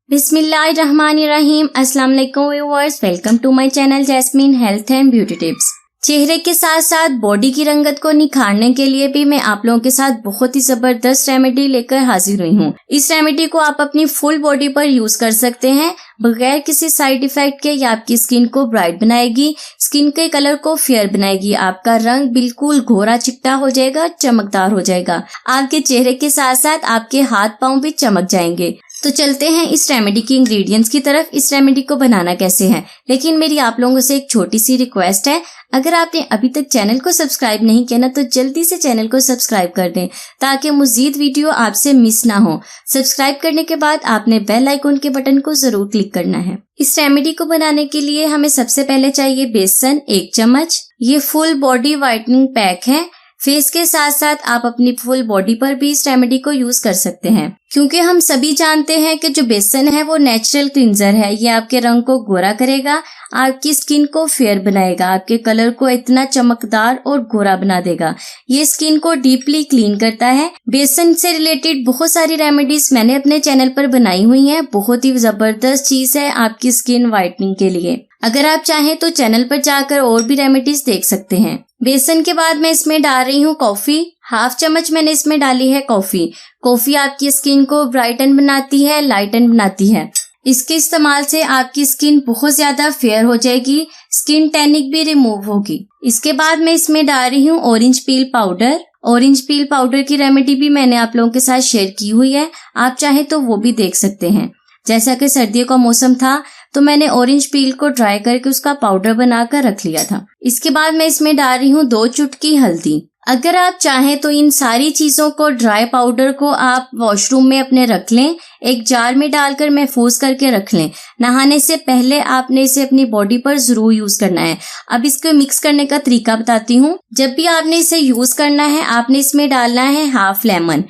बिस्मिल्लाहिर्रहमानिर्रहीम। अस्सलाम वालेकुम viewers, welcome to my channel Jasmine health and beauty tips. चेहरे के साथ साथ बॉडी की रंगत को निखारने के लिए भी मैं आप लोगों के साथ बहुत ही जबरदस्त रेमेडी लेकर हाजिर हुई हूँ। इस रेमेडी को आप अपनी फुल बॉडी पर यूज कर सकते हैं बगैर किसी साइड इफेक्ट के। ये आपकी स्किन को ब्राइट बनाएगी, स्किन के कलर को फेयर बनाएगी, आपका रंग बिल्कुल गोरा चिट्टा हो जाएगा, चमकदार हो जाएगा। आपके चेहरे के साथ साथ आपके हाथ पांव भी चमक जाएंगे। तो चलते हैं इस रेमेडी की इंग्रेडिएंट्स की तरफ। इस रेमेडी को बनाना कैसे है, लेकिन मेरी आप लोगों से एक छोटी सी रिक्वेस्ट है, अगर आपने अभी तक चैनल को सब्सक्राइब नहीं किया ना तो जल्दी से चैनल को सब्सक्राइब कर दें ताकि मजीद वीडियो आपसे मिस ना हो। सब्सक्राइब करने के बाद आपने बेल आइकन के बटन को जरूर क्लिक करना है। इस रेमेडी को बनाने के लिए हमें सबसे पहले चाहिए बेसन 1 चम्मच। ये फुल बॉडी व्हाइटनिंग पैक है। फेस के साथ साथ आप अपनी फुल बॉडी पर भी इस रेमेडी को यूज कर सकते हैं, क्योंकि हम सभी जानते हैं कि जो बेसन है वो नेचुरल क्लींजर है। ये आपके रंग को गोरा करेगा, आपकी स्किन को फेयर बनाएगा, आपके कलर को इतना चमकदार और गोरा बना देगा। ये स्किन को डीपली क्लीन करता है। बेसन से रिलेटेड बहुत सारी रेमेडीज मैंने अपने चैनल पर बनाई हुई हैं। बहुत ही जबरदस्त चीज है आपकी स्किन व्हाइटनिंग के लिए। अगर आप चाहें तो चैनल पर जाकर और भी रेमेडीज देख सकते हैं। बेसन के बाद मैं इसमें डाल रही हूँ कॉफी। 1/2 चम्मच मैंने इसमें डाली है कॉफी। कॉफी आपकी स्किन को ब्राइटन बनाती है, लाइटन बनाती है। इसके इस्तेमाल से आपकी स्किन बहुत ज्यादा फेयर हो जाएगी, स्किन टैनिक भी रिमूव होगी। इसके बाद मैं इसमें डाल रही हूँ orange peel powder. Orange peel powder की रेमेडी भी मैंने आप लोगों के साथ शेयर की हुई है, आप चाहे तो वो भी देख सकते हैं। जैसा कि सर्दियों का मौसम था तो मैंने ऑरेंज पील को ड्राई करके उसका पाउडर बनाकर रख लिया था। इसके बाद मैं इसमें डाल रही हूँ 2 चुटकी हल्दी। अगर आप चाहें तो इन सारी चीजों को, ड्राई पाउडर को आप वॉशरूम में अपने रख लें, एक जार में डालकर महफूज करके रख लें। नहाने से पहले आपने इसे अपनी बॉडी पर जरूर यूज करना है। अब इसको मिक्स करने का तरीका बताती हूँ। जब भी आपने इसे यूज करना है आपने इसमें डालना है 1/2 लेमन।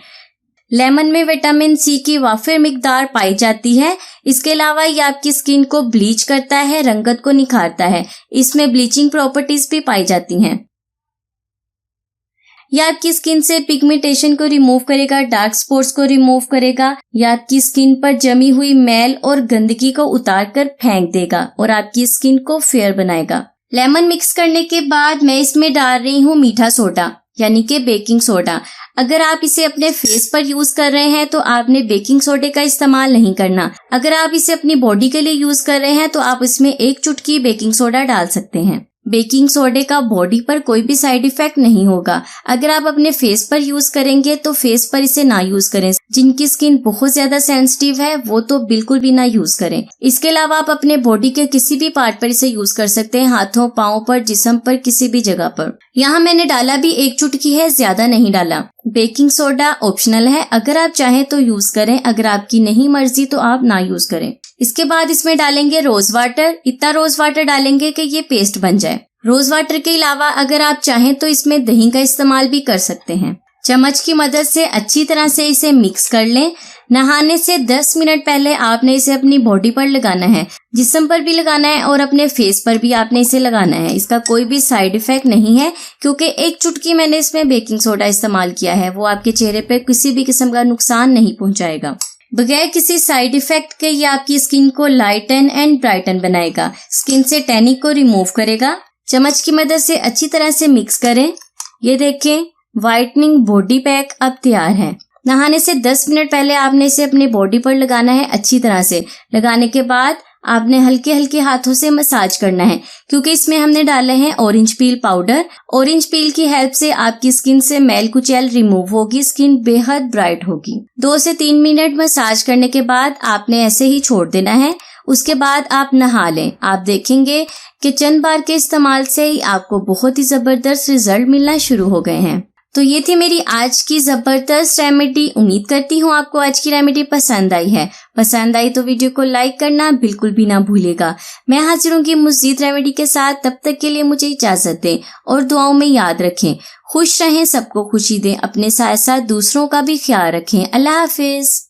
लेमन में विटामिन सी की वाफिर मिकदार पाई जाती है। इसके अलावा ये आपकी स्किन को ब्लीच करता है, रंगत को निखारता है। इसमें ब्लीचिंग प्रॉपर्टीज भी पाई जाती हैं। यह आपकी स्किन से पिगमेंटेशन को रिमूव करेगा, डार्क स्पॉट्स को रिमूव करेगा। यह आपकी स्किन पर जमी हुई मैल और गंदगी को उतार कर फेंक देगा और आपकी स्किन को फेयर बनाएगा। लेमन मिक्स करने के बाद मैं इसमें डाल रही हूँ मीठा सोडा यानी कि बेकिंग सोडा। अगर आप इसे अपने फेस पर यूज कर रहे हैं तो आपने बेकिंग सोडे का इस्तेमाल नहीं करना। अगर आप इसे अपनी बॉडी के लिए यूज कर रहे हैं तो आप इसमें 1 चुटकी बेकिंग सोडा डाल सकते हैं। बेकिंग सोडे का बॉडी पर कोई भी साइड इफेक्ट नहीं होगा। अगर आप अपने फेस पर यूज करेंगे तो फेस पर इसे ना यूज करें। जिनकी स्किन बहुत ज्यादा सेंसिटिव है वो तो बिल्कुल भी ना यूज करें। इसके अलावा आप अपने बॉडी के किसी भी पार्ट पर इसे यूज कर सकते हैं, हाथों, पाँव पर, जिस्म पर, किसी भी जगह पर। यहाँ मैंने डाला भी 1 चुटकी है, ज्यादा नहीं डाला। बेकिंग सोडा ऑप्शनल है, अगर आप चाहें तो यूज करें, अगर आपकी नहीं मर्जी तो आप ना यूज करें। इसके बाद इसमें डालेंगे रोज वाटर। इतना रोज वाटर डालेंगे कि ये पेस्ट बन जाए। रोज वाटर के अलावा अगर आप चाहें तो इसमें दही का इस्तेमाल भी कर सकते हैं। चम्मच की मदद से अच्छी तरह से इसे मिक्स कर लें। नहाने से 10 मिनट पहले आपने इसे अपनी बॉडी पर लगाना है, जिस्म पर भी लगाना है और अपने फेस पर भी आपने इसे लगाना है। इसका कोई भी साइड इफेक्ट नहीं है, क्योंकि 1 चुटकी मैंने इसमें बेकिंग सोडा इस्तेमाल किया है। वो आपके चेहरे पर किसी भी किस्म का नुकसान नहीं पहुंचाएगा। बगैर किसी साइड इफेक्ट के ये आपकी स्किन को लाइटन एंड ब्राइटन बनाएगा, स्किन से टैनिक को रिमूव करेगा। चम्मच की मदद से अच्छी तरह से मिक्स करें। ये देखें, व्हाइटनिंग बॉडी पैक अब तैयार है। नहाने से 10 मिनट पहले आपने इसे अपनी बॉडी पर लगाना है। अच्छी तरह से लगाने के बाद आपने हल्के हल्के हाथों से मसाज करना है, क्योंकि इसमें हमने डाले हैं orange peel powder. Orange peel की हेल्प से आपकी स्किन से मैल कुचैल रिमूव होगी, स्किन बेहद ब्राइट होगी। 2 से 3 मिनट मसाज करने के बाद आपने ऐसे ही छोड़ देना है। उसके बाद आप नहा लें। आप देखेंगे कि चंद बार के इस्तेमाल से ही आपको बहुत ही जबरदस्त रिजल्ट मिलना शुरू हो गए हैं। तो ये थी मेरी आज की जबरदस्त रेमेडी। उम्मीद करती हूँ आपको आज की रेमेडी पसंद आई है। पसंद आई तो वीडियो को लाइक करना बिल्कुल भी ना भूलिएगा। मैं हाजिर होंगी मज़ीद रेमेडी के साथ। तब तक के लिए मुझे इजाजत दें और दुआओं में याद रखें। खुश रहें, सबको खुशी दें, अपने साथ साथ दूसरों का भी ख्याल रखें। अल्लाह हाफिज।